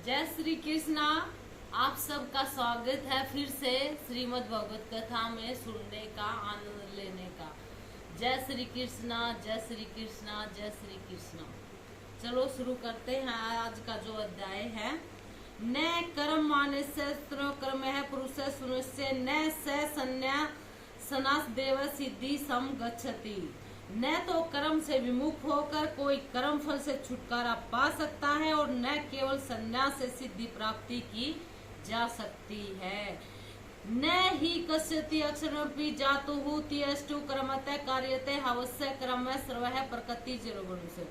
जय श्री कृष्णा। आप सबका स्वागत है फिर से श्रीमद् भगवत कथा में सुनने का, आनंद लेने का। जय श्री कृष्णा, जय श्री कृष्णा, जय श्री कृष्णा। चलो शुरू करते हैं आज का जो अध्याय है। न कर्म मानस्य कर्म है पुरुष सुनस्य न स सन्यास देव सिद्धि सम गच्छति। न तो कर्म से विमुख होकर कोई कर्म फल से छुटकारा पा सकता है और न केवल संन्यास से सिद्धि प्राप्ति की जा सकती है। न ही कस्यति अक्षरपि जातु त्यष्टु कर्मते कार्यते अवश्य कर्म सर्वः प्रकृति से।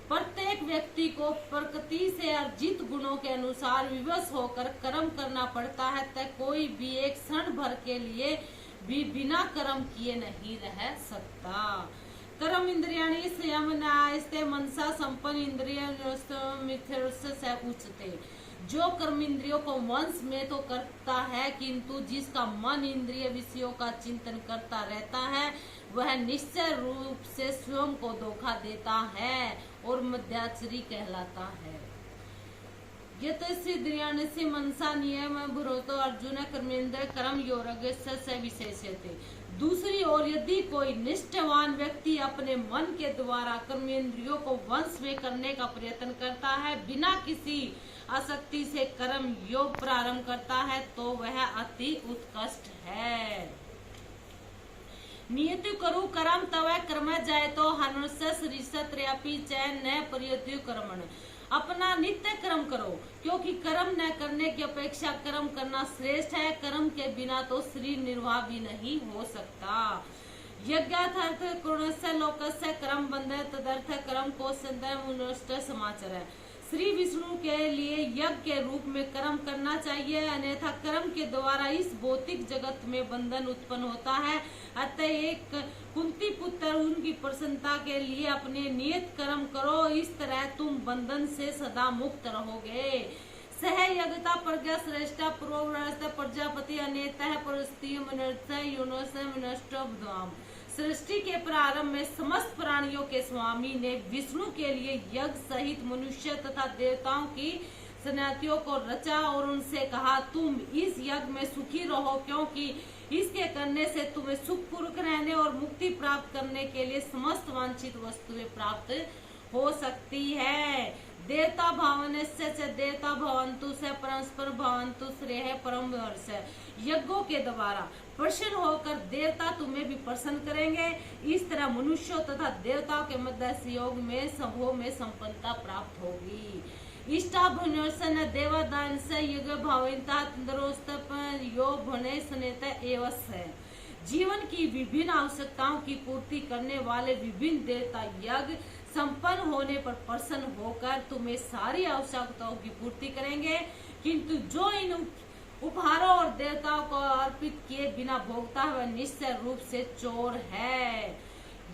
प्रत्येक व्यक्ति को प्रकृति से अर्जित गुणों के अनुसार विवश होकर कर्म करना पड़ता है, तय कोई भी एक क्षण भर के लिए भी बिना कर्म किए नहीं रह सकता। कर्म इंद्रियाणि संयम न्यायस्ते मनसा संपन्न इंद्रिय से उच्चते। जो कर्म इंद्रियों को वंश में तो करता है, किंतु जिसका मन इंद्रिय विषयों का चिंतन करता रहता है वह निश्चय रूप से स्वयं को धोखा देता है और मध्याचरी कहलाता है। यतस्य मनसा नियम भरोतो अर्जुन कर्मेंद्र कर्म योरग से विशेषते। दूसरी ओर यदि कोई निष्ठावान व्यक्ति अपने मन के द्वारा कर्मेंद्रियों को वंश में करने का प्रयत्न करता है, बिना किसी आसक्ति से कर्म योग प्रारंभ करता है, तो वह अति उत्कृष्ट है। नियति करु कर्म तव कर्म जाए तो हनुष्यपी चैन न प्रयत्यु कर्मण। अपना नित्य कर्म करो, क्योंकि कर्म न करने की अपेक्षा कर्म करना श्रेष्ठ है। कर्म के बिना तो शरीर निर्वाह भी नहीं हो सकता। यज्ञार्थ कुणस्य लोकस्य कर्म बंधे तदर्थ कर्म को संदर्भ समाचार है। श्री विष्णु के लिए यज्ञ के रूप में कर्म करना चाहिए, अन्यथा कर्म के द्वारा इस भौतिक जगत में बंधन उत्पन्न होता है। अतः एक कुंती पुत्र उनकी प्रसन्नता के लिए अपने नियत कर्म करो, इस तरह तुम बंधन से सदा मुक्त रहोगे। सह यज्ञता प्रज्ञा श्रेष्ठा पूर्व प्रजापति अनेतः पुरस्तीय सृष्टि के प्रारंभ में समस्त प्राणियों के स्वामी ने विष्णु के लिए यज्ञ सहित मनुष्य तथा देवताओं की सन्यातियों को रचा और उनसे कहा, तुम इस यज्ञ में सुखी रहो, क्योंकि इसके करने से तुम्हें सुखपूर्वक रहने और मुक्ति प्राप्त करने के लिए समस्त वांछित वस्तुएं प्राप्त हो सकती है। देवता भावने से देवता भवंतु से परस्पर भवंतु श्रेय परम वर्ष। यज्ञों के द्वारा प्रसन्न होकर देवता तुम्हें भी प्रसन्न करेंगे। इस तरह मनुष्यों तथा देवताओं के मध्य सहयोग में सबों में संपन्नता प्राप्त होगी। इष्टाभुन देवादान से युग भाविता यो भने सनेत एवं। जीवन की विभिन्न आवश्यकताओं की पूर्ति करने वाले विभिन्न देवता यज्ञ संपन्न होने पर प्रसन्न होकर तुम्हें सारी आवश्यकताओं की पूर्ति करेंगे, किंतु जो इन उपहारों और देवताओं को अर्पित किए बिना भोगता है वह निश्चय रूप से चोर है।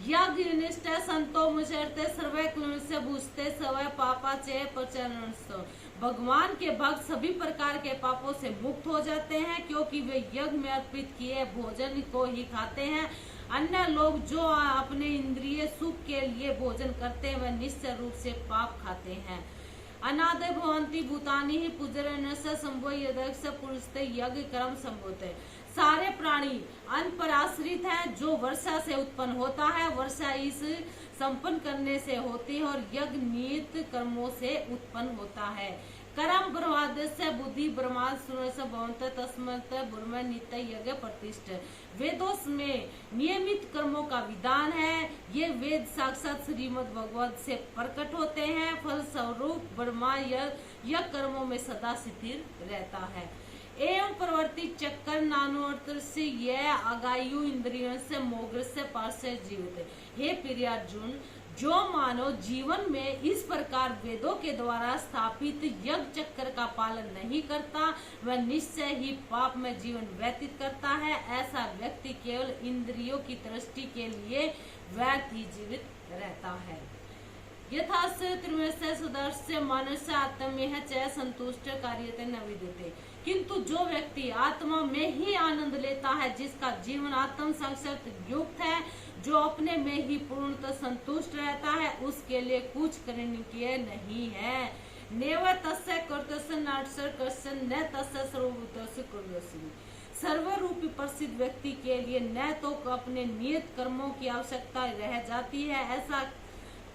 यज्ञ निष्ठा संतो मुचरते सर्वे क्लेश से बूझते सवय पापा चे प्रचरण। भगवान के भक्त सभी प्रकार के पापों से मुक्त हो जाते हैं, क्योंकि वे यज्ञ में अर्पित किए भोजन को ही खाते हैं। अन्य लोग जो अपने इंद्रिय सुख के लिए भोजन करते हैं वह निश्चय रूप से पाप खाते हैं। अनादय भवंती भूतानि ही पूजन से संभव यदक्ष पुरुषते यज्ञ कर्म संभवते। सारे प्राणी अन्न पर आश्रित हैं, जो वर्षा से उत्पन्न होता है। वर्षा इस संपन्न करने से होती है और यज्ञ नियत कर्मों से उत्पन्न होता है। कर्म बर्बाद से बुद्धि ब्रह्मांड भवंत तस्मत ब्रह्म नित्य यज्ञ प्रतिष्ठ। वेदों में नियमित कर्मों का विधान है। ये वेद साक्षात श्रीमद् भगवत से प्रकट होते हैं। फल स्वरूप ब्रह्मा यज्ञ कर्मों में सदा स्थिर रहता है। एवं प्रवर्ती चक्कर नानुअर्थ से यह अगायु इंद्रियों से मोग्र से पास से जीवित। हे प्रिय अर्जुन, जो मानव जीवन में इस प्रकार वेदों के द्वारा स्थापित यज्ञ चक्र का पालन नहीं करता वह निश्चय ही पाप में जीवन व्यतीत करता है। ऐसा व्यक्ति केवल इंद्रियों की दृष्टि के लिए व्यर्थ ही जीवित रहता है। यथास्य त्रिमेश सुदर्श्य मनुष्य आत्म्य च संतुष्ट कार्यते न विद्यते। किंतु जो व्यक्ति आत्मा में ही आनंद लेता है, जिसका जीवन आत्म संसर्ग युक्त है, जो अपने में ही पूर्णतः संतुष्ट रहता है, उसके लिए कुछ करने के नहीं है। नेव तस्य कर्तस्य नाट्य कर्तस्य न तस्य सर्वभूतस्य कुर्वसी। सर्वरूपी प्रसिद्ध व्यक्ति के लिए न तो अपने नियत कर्मों की आवश्यकता रह जाती है, ऐसा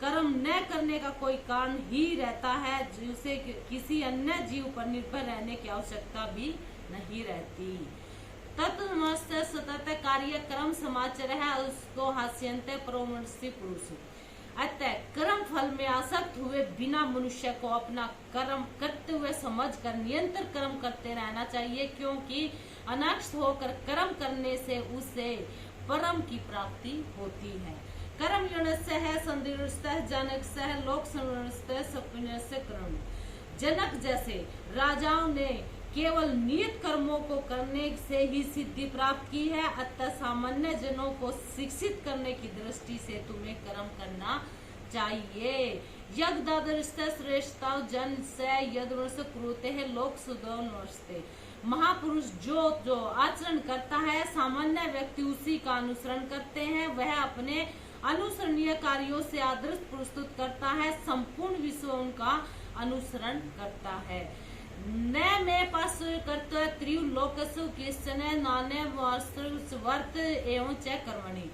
कर्म न करने का कोई कारण ही रहता है जिसे किसी अन्य जीव पर निर्भर रहने की आवश्यकता भी नहीं रहती। तत्वमस्त सतत कार्यक्रम समाचार है उसको हास्यंत परोमर्शी पुरुष। अतः कर्म फल में आसक्त हुए बिना मनुष्य को अपना कर्म करते हुए समझकर निरंतर कर्म करते रहना चाहिए, क्योंकि अनासक्त होकर कर्म करने से उसे परम की प्राप्ति होती है। कर्म यणस्य है संदृष्टः जनकस्य है लोक संवरणस्य सपनस्य कर्म। जनक जैसे राजाओं ने केवल नियत कर्मों को करने से ही सिद्धि प्राप्त की है, अतः सामान्य जनों को शिक्षित करने की दृष्टि से तुम्हें कर्म करना चाहिए। यज्ञादृष्टः श्रेष्ठता जन से यद्वर्ष कुरुते है लोक सुदो नमस्ते। महापुरुष जो आचरण करता है सामान्य व्यक्ति उसी का अनुसरण करते हैं, वह अपने अनुसरणीय कार्यों से आदर्श प्रस्तुत करता है, संपूर्ण विश्व उनका अनुसरण करता है। न मैं पास कर्तव्य त्रिलोकसु किशन नाने वर्त एवं च कर्मणि।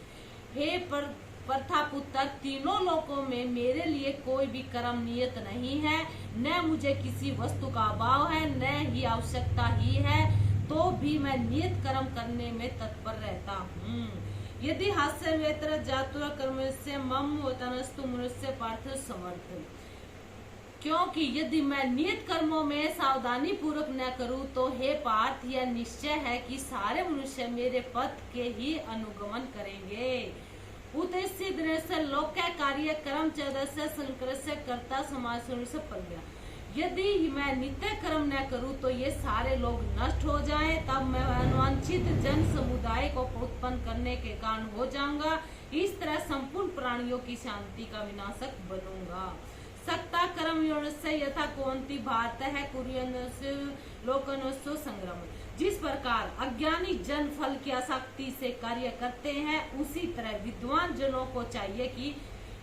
हे प्रथा पुत्र, तीनों लोकों में मेरे लिए कोई भी कर्म नियत नहीं है, न मुझे किसी वस्तु का अभाव है, न ही आवश्यकता ही है, तो भी मैं नियत कर्म करने में तत्पर रहता हूँ। यदि हास्य वेत्र जातुर कर्म से मम तनस्तु मनुष्य पार्थ समर्थ। क्योंकि यदि मैं नियत कर्मों में सावधानी पूर्वक न करूं तो हे पार्थ यह निश्चय है कि सारे मनुष्य मेरे पथ के ही अनुगमन करेंगे। उद्देश्य दृश्य लोक कार्य कर्म चदस्य संकर से कर्ता समाज से प्रज्ञा। यदि मैं नित्य कर्म न करूं तो ये सारे लोग नष्ट हो जाएं, तब मैं अनवांछित जन समुदाय को उत्पन्न करने के कारण हो जाऊंगा। इस तरह संपूर्ण प्राणियों की शांति का विनाशक बनूंगा। सक्ता कर्म योनस्य यथा कोंती भारत है कुरियनस्य लोकनस्य संग्राम। जिस प्रकार अज्ञानी जन फल की आसक्ति से कार्य करते हैं, उसी तरह विद्वान जनों को चाहिए कि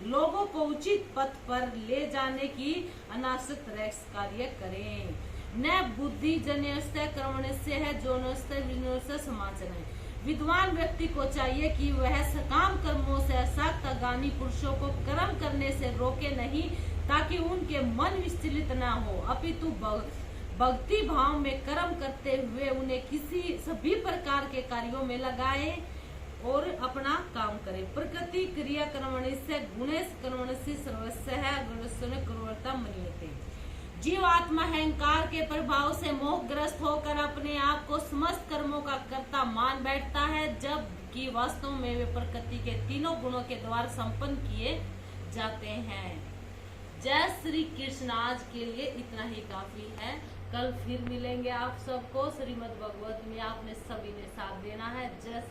लोगों को उचित पथ पर ले जाने की अनासक्त कार्य करें। न बुद्धि जन्यस्य कर्मण्यस्य है जोनस्य विनोस्य समाचर है। विद्वान व्यक्ति को चाहिए कि वह सकाम कर्मों से असक्त अज्ञानी पुरुषों को कर्म करने से रोके नहीं, ताकि उनके मन विचलित न हो, अपितु भक्ति भाव में कर्म करते हुए उन्हें सभी प्रकार के कार्यों में लगाए और अपना काम करे। प्रकृति क्रिया कर्मणि से गुणेश कर्मणि से सर्वस्व है गुणवत्ता मनियते। जीव आत्मा अहंकार के प्रभाव से मोहग्रस्त होकर अपने आप को समस्त कर्मों का कर्ता मान बैठता है, जबकि वास्तव में वे प्रकृति के तीनों गुणों के द्वारा संपन्न किए जाते हैं। जय श्री कृष्ण। आज के लिए इतना ही काफी है। कल फिर मिलेंगे आप सबको। श्रीमद् भगवत में आपने सभी ने साथ देना है। जय श्री